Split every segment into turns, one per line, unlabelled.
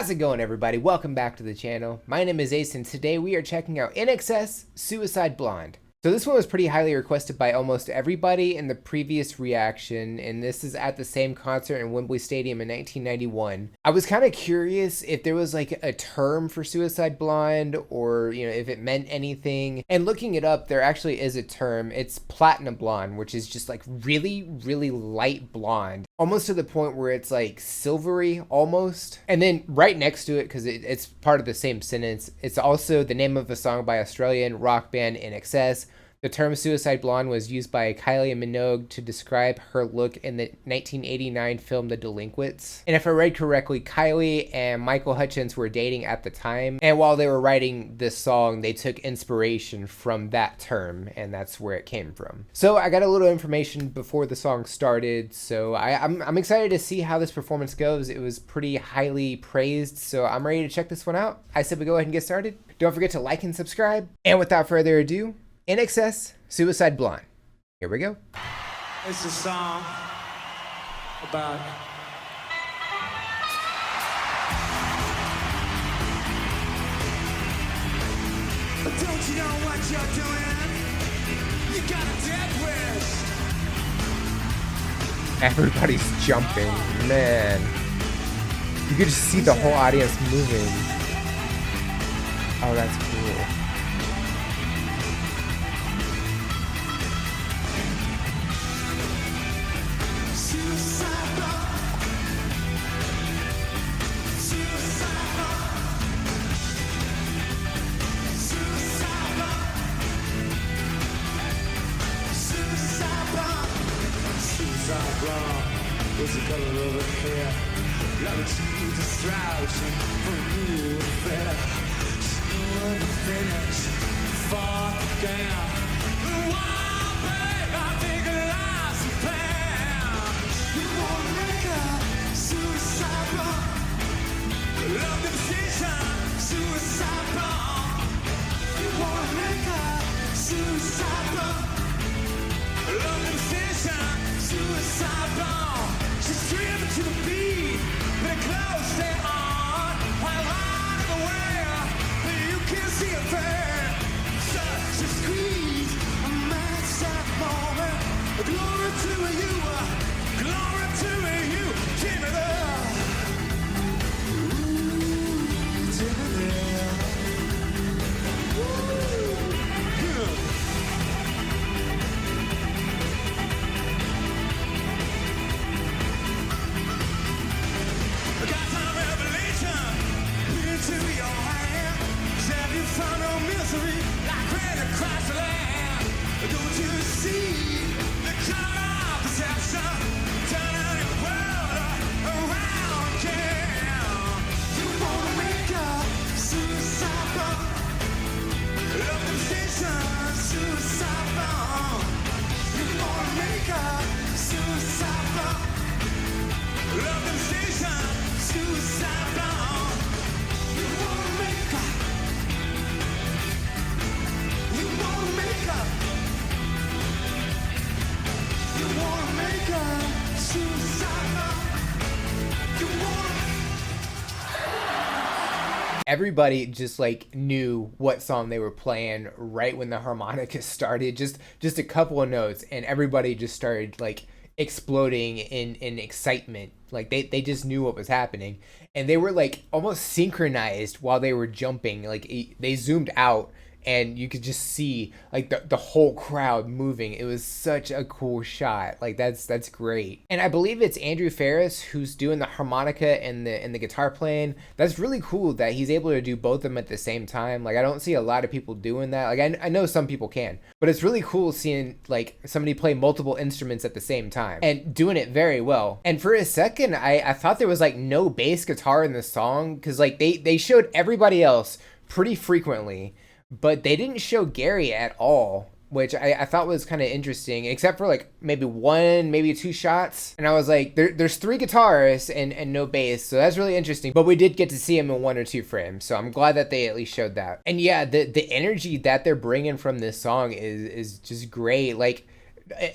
How's it going, everybody? Welcome back to the channel. My name is Ace and today we are checking out INXS Suicide Blonde. So this one was pretty highly requested by almost everybody in the previous reaction, and this is at the same concert in Wembley Stadium in 1991. I was kind of curious if there was like a term for Suicide Blonde or, if it meant anything. And looking it up, there actually is a term. It's Platinum Blonde, which is just like really, really light blonde. Almost to the point where it's like silvery almost. And then right next to it, because it's part of the same sentence, it's also the name of a song by Australian rock band INXS. The term Suicide Blonde was used by Kylie Minogue to describe her look in the 1989 film The Delinquents. And if I read correctly, Kylie and Michael Hutchence were dating at the time. And while they were writing this song, they took inspiration from that term, and that's where it came from. So I got a little information before the song started, so I'm excited to see how this performance goes. It was pretty highly praised, so I'm ready to check this one out. I said we go ahead and get started. Don't forget to like and subscribe. And without further ado, INXS Suicide Blonde. Here we go.
It's a song about don't you know what you're doing? You got a dead wish.
Everybody's jumping, man. You could just see the whole audience moving. Oh, that's cool.
What's the color of her hair? Like she's a stretching from you fair. She wouldn't finish far down. Wow, babe, I think I lost a plan. You wanna make a suicide bomb? Love the decision, suicide bomb. You wanna make a suicide bomb? Love the decision, suicide bomb. She's screaming to the beat, the clothes stay on. I'm out of the way, but you can't see a thing. Such a squeeze, a mad sad moment. Glory to you, glory to you. Give it up. Ooh, give it up. Ooh. To your hand, have you found no misery like rain across the land? Don't you see the color of perception turning your world around again? You wanna make a suicide bomb? Love the station, suicide bomb. You wanna make a suicide bomb? Love the station, suicide bomb.
Everybody just like knew what song they were playing right when the harmonica started, just a couple of notes, and everybody just started like exploding in excitement. Like they just knew what was happening, and they were like almost synchronized while they were jumping. Like they zoomed out and you could just see like the whole crowd moving. It was such a cool shot. Like that's great. And I believe it's Andrew Ferris who's doing the harmonica and the guitar playing. That's really cool that he's able to do both of them at the same time. Like I don't see a lot of people doing that. Like I know some people can, but it's really cool seeing like somebody play multiple instruments at the same time and doing it very well. And for a second I thought there was like no bass guitar in the song, because like they showed everybody else pretty frequently, but they didn't show Gary at all, which I thought was kind of interesting, except for like maybe one, maybe two shots. And I was like, there's three guitarists and no bass, so that's really interesting. But we did get to see him in one or two frames, so I'm glad that they at least showed that. And yeah, the energy that they're bringing from this song is just great. Like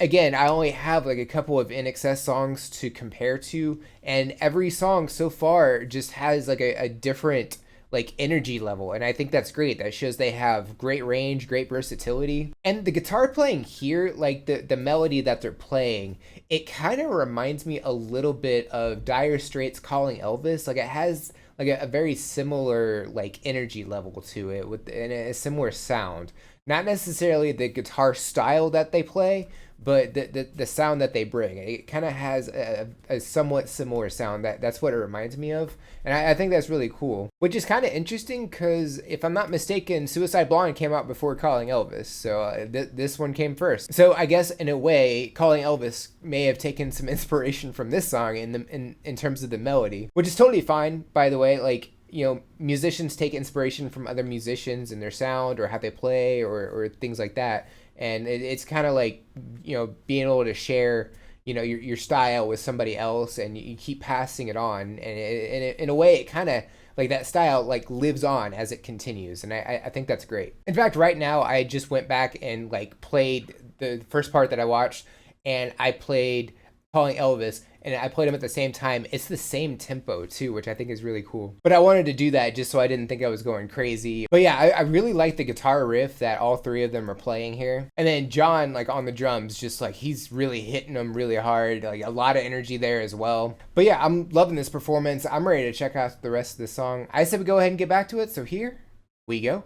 Again, I only have like a couple of INXS songs to compare to, and every song so far just has like a different like energy level, and I think that's great. That shows they have great range, great versatility. And the guitar playing here, like the melody that they're playing, it kind of reminds me a little bit of Dire Straits' Calling Elvis. Like it has like a very similar like energy level to it with and a similar sound. Not necessarily the guitar style that they play, but the sound that they bring. It kind of has a somewhat similar sound. That's what it reminds me of, and I think that's really cool. Which is kind of interesting because if I'm not mistaken, Suicide Blonde came out before Calling Elvis, so this one came first. So I guess in a way, Calling Elvis may have taken some inspiration from this song in terms of the melody, which is totally fine, by the way. Like, you know, musicians take inspiration from other musicians and their sound or how they play or things like that. And it's kind of like, you know, being able to share, you know, your style with somebody else, and you keep passing it on. And in a way, it kind of like that style like lives on as it continues. And I think that's great. In fact, right now, I just went back and like played the first part that I watched, and I played Calling Elvis, and I played them at the same time. It's the same tempo too, which I think is really cool. But I wanted to do that just so I didn't think I was going crazy. But yeah, I really like the guitar riff that all three of them are playing here. And then John, like on the drums, just like he's really hitting them really hard. Like a lot of energy there as well. But yeah, I'm loving this performance. I'm ready to check out the rest of the song. I said we go ahead and get back to it. So here we go.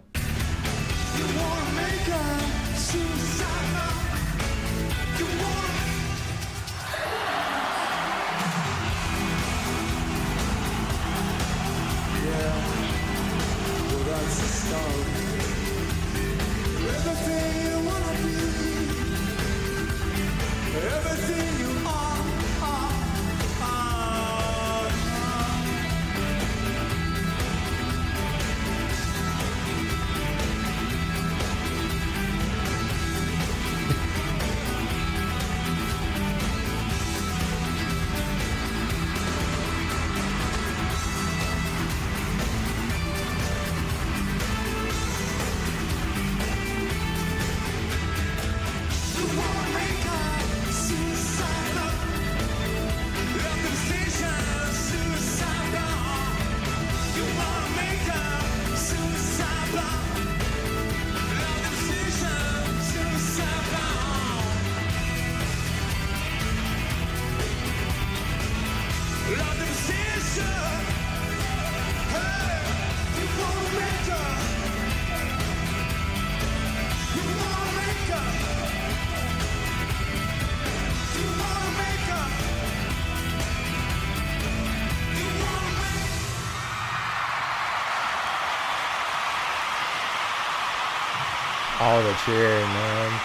All the cheering, man.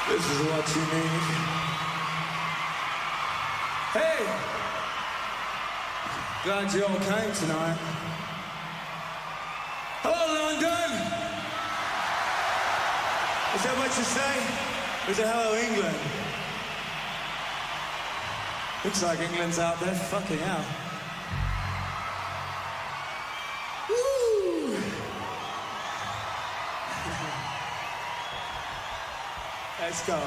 This is what you need. Hey! Glad you all came tonight. Hello, London! Is that what you say? Or is it hello, England? Looks like England's out there. Fucking hell. Woo! Let's go.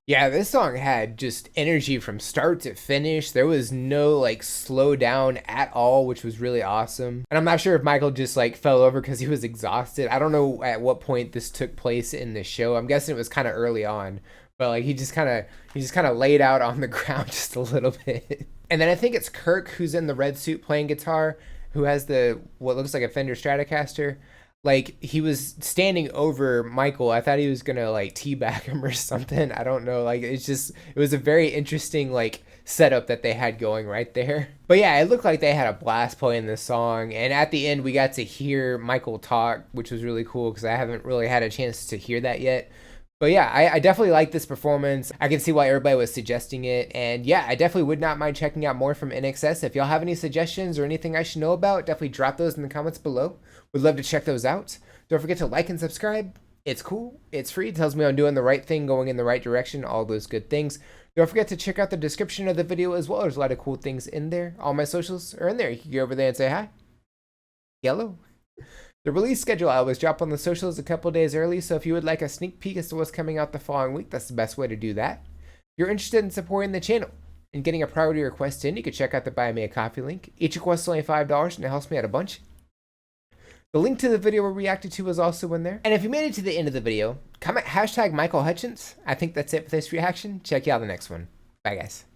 Yeah, this song had just energy from start to finish. There was no like slow down at all, which was really awesome. And I'm not sure if Michael just like fell over because he was exhausted. I don't know at what point this took place in the show. I'm guessing it was kind of early on, but like he just kind of laid out on the ground just a little bit. And then I think it's Kirk who's in the red suit playing guitar, who has the what looks like a Fender Stratocaster. Like he was standing over Michael. I thought he was gonna like teabag him or something. I don't know. Like it was a very interesting like setup that they had going right there. But yeah, it looked like they had a blast playing this song. And at the end, we got to hear Michael talk, which was really cool because I haven't really had a chance to hear that yet. But yeah, I definitely like this performance. I can see why everybody was suggesting it. And yeah, I definitely would not mind checking out more from INXS. If y'all have any suggestions or anything I should know about, definitely drop those in the comments below. Would love to check those out. Don't forget to like and subscribe. It's cool. It's free. It tells me I'm doing the right thing, going in the right direction, all those good things. Don't forget to check out the description of the video as well. There's a lot of cool things in there. All my socials are in there. You can go over there and say hi. Yellow. The release schedule I always drop on the socials a couple days early, so if you would like a sneak peek as to what's coming out the following week, that's the best way to do that. If you're interested in supporting the channel and getting a priority request in, you can check out the Buy Me a Coffee link. Each request is only $5 and it helps me out a bunch. The link to the video we reacted to was also in there. And if you made it to the end of the video, comment hashtag Michael Hutchins. I think that's it for this reaction. Check you out in the next one. Bye guys.